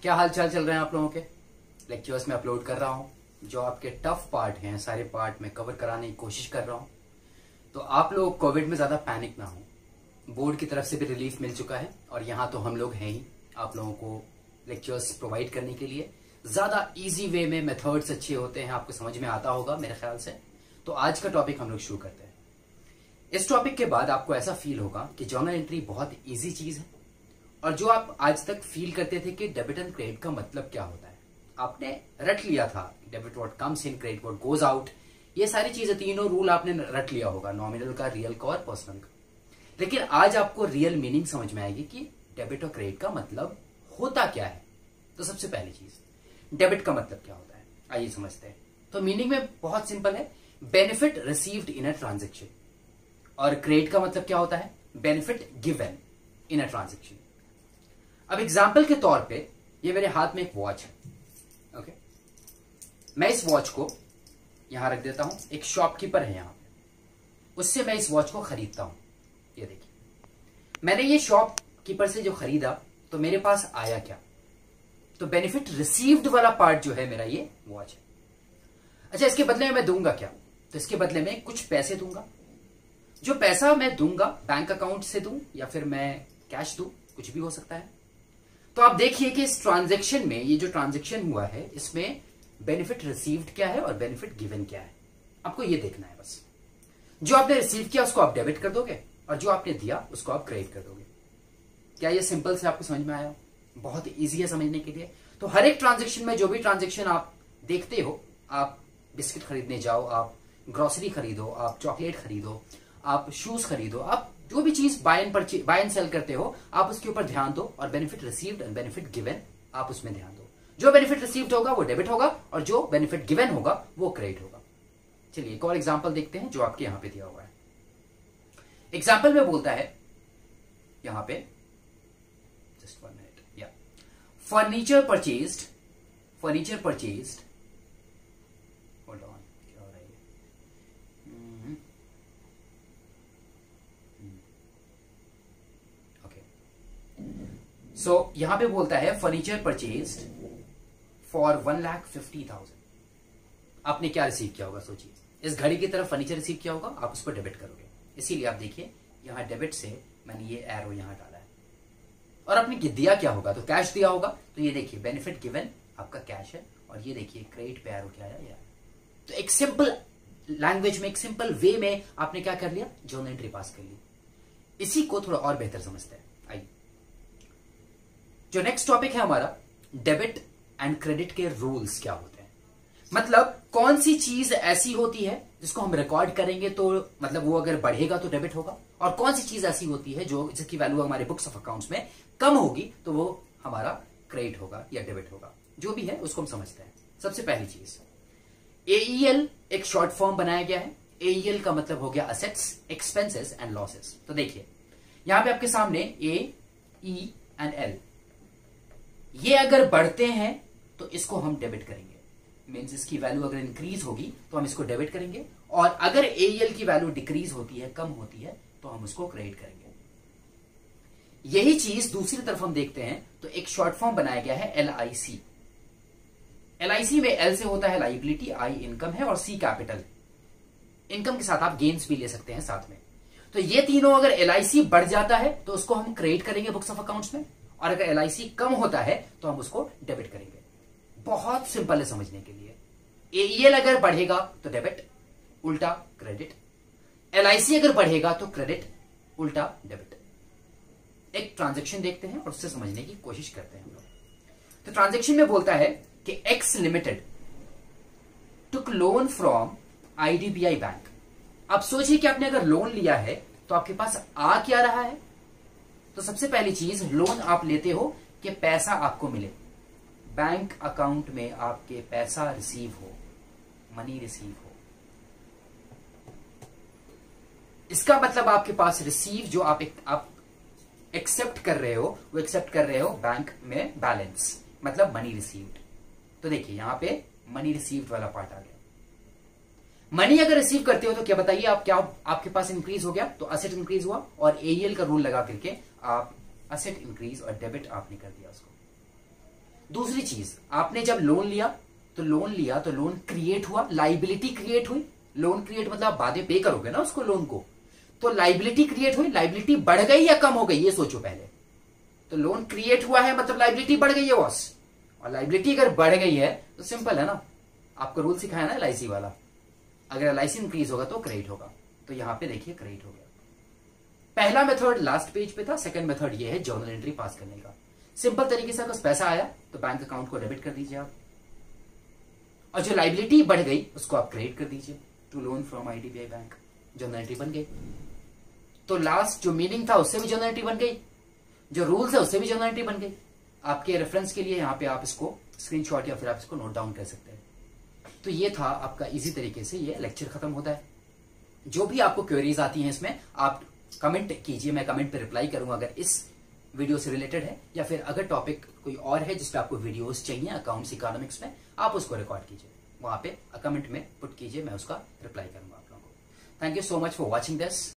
क्या हाल चाल चल रहे हैं आप लोगों के। लेक्चर्स में अपलोड कर रहा हूं, जो आपके टफ पार्ट हैं सारे पार्ट में कवर कराने की कोशिश कर रहा हूं। तो आप लोग कोविड में ज्यादा पैनिक ना हो। बोर्ड की तरफ से भी रिलीफ मिल चुका है और यहाँ तो हम लोग हैं ही आप लोगों को लेक्चर्स प्रोवाइड करने के लिए। ज्यादा इजी वे में मेथड्स अच्छे होते हैं, आपको समझ में आता होगा मेरे ख्याल से। तो आज का टॉपिक हम लोग शुरू करते हैं। इस टॉपिक के बाद आपको ऐसा फील होगा कि जर्नल एंट्री बहुत इजी चीज है, और जो आप आज तक फील करते थे कि डेबिट एंड क्रेडिट का मतलब क्या होता है, आपने रट लिया था। Debit what comes in, credit what goes out, ये सारी चीजें, तीनों रूल आपने रट लिया होगा, नॉमिनल का, रियल का और पर्सनल का। लेकिन आज आपको रियल मीनिंग समझ में आएगी कि डेबिट और क्रेडिट का मतलब होता क्या है। तो सबसे पहली चीज, डेबिट का मतलब क्या होता है, आइए समझते हैं। तो मीनिंग में बहुत सिंपल है, benefit received in a transaction. और क्रेडिट का मतलब क्या होता है, benefit given in a transaction. अब एग्जाम्पल के तौर पे ये मेरे हाथ में एक वॉच है, ओके। मैं इस वॉच को यहां रख देता हूं, एक शॉपकीपर है यहां पे, उससे मैं इस वॉच को खरीदता हूं। ये देखिए, मैंने ये शॉपकीपर से जो खरीदा तो मेरे पास आया क्या, तो बेनिफिट रिसीव्ड वाला पार्ट जो है मेरा ये वॉच है। अच्छा, इसके बदले में मैं दूंगा क्या, तो इसके बदले में कुछ पैसे दूंगा। जो पैसा मैं दूंगा बैंक अकाउंट से दूं या फिर मैं कैश दूं, कुछ भी हो सकता है। तो आप देखिए कि इस ट्रांजैक्शन में, ये जो ट्रांजैक्शन हुआ है, इसमें बेनिफिट रिसीव्ड क्या है और बेनिफिट गिवन क्या है, आपको ये देखना है बस। जो आपने रिसीव किया उसको आप डेबिट कर दोगे और जो आपने दिया उसको आप क्रेडिट कर दोगे। क्या ये सिंपल से आपको समझ में आया? बहुत इजी है समझने के लिए। तो हर एक ट्रांजेक्शन में, जो भी ट्रांजेक्शन आप देखते हो, आप बिस्किट खरीदने जाओ, आप ग्रोसरी खरीदो, आप चॉकलेट खरीदो, आप शूज खरीदो, आप जो भी चीज बाय एंड सेल करते हो, आप उसके ऊपर ध्यान दो और benefit received and benefit given आप उसमें ध्यान दो। जो बेनिफिट रिसीव्ड होगा वो डेबिट होगा और जो बेनिफिट गिवन होगा वो क्रेडिट होगा। चलिए एक और एग्जांपल देखते हैं जो आपके यहां पे दिया हुआ है। एग्जांपल में बोलता है यहां पे, जस्ट 1 मिनट, या फर्नीचर परचेज्ड, होल्ड ऑन, क्या हो रहा है ये, सो यहां पे बोलता है फर्नीचर परचेज्ड फॉर 1,50,000। आपने क्या रिसीव किया होगा, सोचिए। इस घड़ी की तरफ फर्नीचर रिसीव किया होगा, आप उसको डेबिट करोगे। इसीलिए आप देखिए यहां डेबिट से मैंने ये एरो यहां डाला है। और आपने दिया क्या होगा, तो कैश दिया होगा। तो ये देखिए बेनिफिट गिवन आपका कैश है, और ये देखिए क्रेडिट पे एरो क्या आया। तो एक सिंपल लैंग्वेज में, एक सिंपल वे में आपने क्या कर लिया, जर्नल एंट्री पास कर ली। इसी को थोड़ा और बेहतर समझते हैं। आइए, जो नेक्स्ट टॉपिक है हमारा, डेबिट एंड क्रेडिट के रूल्स क्या होते हैं। मतलब कौन सी चीज ऐसी होती है जिसको हम रिकॉर्ड करेंगे तो मतलब वो अगर बढ़ेगा तो डेबिट होगा, और कौन सी चीज ऐसी होती है जो जिसकी वैल्यू हमारे बुक्स ऑफ अकाउंट्स में कम होगी तो वो हमारा क्रेडिट होगा या डेबिट होगा। जो भी है उसको हम समझते हैं। सबसे पहली चीज, एईएल एक शॉर्ट फॉर्म बनाया गया है। एईएल का मतलब हो गया असेट्स, एक्सपेंसेस एंड लॉसेस। तो देखिए यहां पे आपके सामने ए, ई एंड एल, ये अगर बढ़ते हैं तो इसको हम डेबिट करेंगे। मींस इसकी वैल्यू अगर इंक्रीज होगी तो हम इसको डेबिट करेंगे, और अगर एईएल की वैल्यू डिक्रीज होती है, कम होती है, तो हम उसको क्रेडिट करेंगे। यही चीज दूसरी तरफ हम देखते हैं तो एक शॉर्ट फॉर्म बनाया गया है एलआईसी। एलआईसी में एल से होता है लाइबिलिटी, आई इनकम है और सी कैपिटल। इनकम के साथ आप गेन्स भी ले सकते हैं साथ में। तो ये तीनों अगर एलआईसी बढ़ जाता है तो उसको हम क्रेडिट करेंगे बुक्स ऑफ अकाउंट्स में, और अगर एलआईसी कम होता है तो हम उसको डेबिट करेंगे। बहुत सिंपल है समझने के लिए। एईएल अगर बढ़ेगा तो डेबिट, उल्टा क्रेडिट। एलआईसी अगर बढ़ेगा तो क्रेडिट, उल्टा डेबिट। एक ट्रांजैक्शन देखते हैं और उससे समझने की कोशिश करते हैं हम लोग। तो ट्रांजैक्शन में बोलता है कि x limited took loan from IDBI bank. अब सोचिए कि आपने अगर लोन लिया है तो आपके पास आ क्या रहा है। तो सबसे पहली चीज, लोन आप लेते हो कि पैसा आपको मिले, बैंक अकाउंट में आपके पैसा रिसीव हो, मनी रिसीव हो। इसका मतलब आपके पास रिसीव जो आप एक्सेप्ट कर रहे हो, वो एक्सेप्ट कर रहे हो बैंक में बैलेंस, मतलब मनी रिसीव्ड। तो देखिए यहां पे मनी रिसीव्ड वाला पार्ट आ गया। मनी अगर रिसीव करते हो तो क्या बताइए आप, क्या आपके पास इंक्रीज हो गया, तो असेट इंक्रीज हुआ, और एईएल का रूल लगा करके आप असेट इंक्रीज और डेबिट आपने कर दिया उसको। दूसरी चीज, आपने जब लोन लिया तो लोन क्रिएट हुआ, लाइबिलिटी क्रिएट हुई। लोन क्रिएट मतलब आप बाद में पे करोगे ना उसको, लोन को, तो लाइबिलिटी क्रिएट हुई। लाइबिलिटी बढ़ गई या कम हो गई, ये सोचो पहले। तो लोन क्रिएट हुआ है मतलब लाइबिलिटी बढ़ गई है बॉस। और लाइबिलिटी अगर बढ़ गई है तो सिंपल है ना, आपको रूल सिखाया ना LIC वाला, अगर LIC इंक्रीज होगा तो क्रेडिट होगा। तो यहां पे देखिए क्रेडिट हो गया। पहला मेथड लास्ट पेज पे था, सेकंड मेथड ये है जर्नल एंट्री पास करने का। सिंपल तरीके से अगर पैसा आया तो बैंक अकाउंट को डेबिट कर दीजिए आप, और जो लाइबिलिटी बढ़ गई उसको आप क्रेडिट कर दीजिए to loan from IDBI bank. Journal entry बन गई। तो लास्ट जो मीनिंग था उससे भी जर्नल एंट्री बन गई, जो रूल्स है उससे भी जर्नल एंट्री बन गई। आपके रेफरेंस के लिए यहाँ पे आप इसको स्क्रीनशॉट या फिर आप इसको नोट डाउन कर सकते हैं। तो ये था आपका इजी तरीके से ये लेक्चर खत्म होता है। जो भी आपको क्वेरीज आती हैं इसमें आप कमेंट कीजिए, मैं कमेंट पे रिप्लाई करूंगा अगर इस वीडियो से रिलेटेड है, या फिर अगर टॉपिक कोई और है जिस पे आपको वीडियोस चाहिए अकाउंट्स इकोनॉमिक्स में, आप उसको रिकॉर्ड कीजिए, वहां पे कमेंट में पुट कीजिए, मैं उसका रिप्लाई करूंगा आप लोगों को। Thank you so much for watching this.